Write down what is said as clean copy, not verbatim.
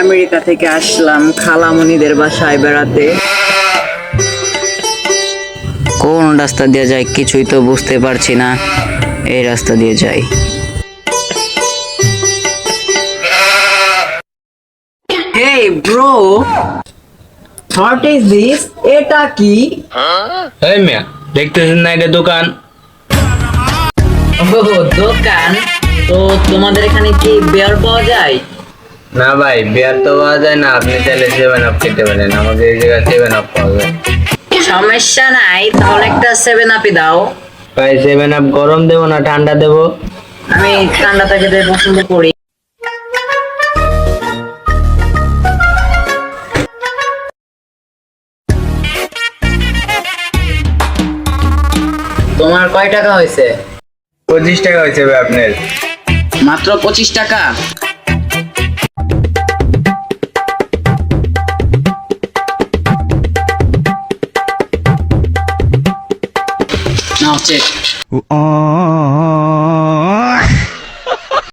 America থেকে আসলাম খালামণিদের বাসায় বেড়াতে। কোন রাস্তা দিয়ে যাই কিছুই তো বুঝতে পারছি না। এই রাস্তা দিয়ে যাই। Hey bro, what is this? এটা কি? এই মিয়া, দেখতেছেন না এটা দোকান? ও দোকান। তো তোমাদের এখানে কি বিয়ার পাওয়া যায়? না ভাই, বিয়ার তো পাওয়া যায় না। আপনি চাইলে 7 আপ খেতে পারেন, আমাদের এই জায়গায় 7 আপ পাওয়া যায়। সমস্যা নাই, তাহলে একটা 7 আপই দাও। ভাই 7 আপ গরম দেবো না ঠান্ডা দেবো? আমি ঠান্ডাটা খেতে পছন্দ করি। তোমার কয় টাকা হয়েছে? 25 টাকা হয়েছে ভাই আপনার। মাত্র 25 টাকা? নাও চেক।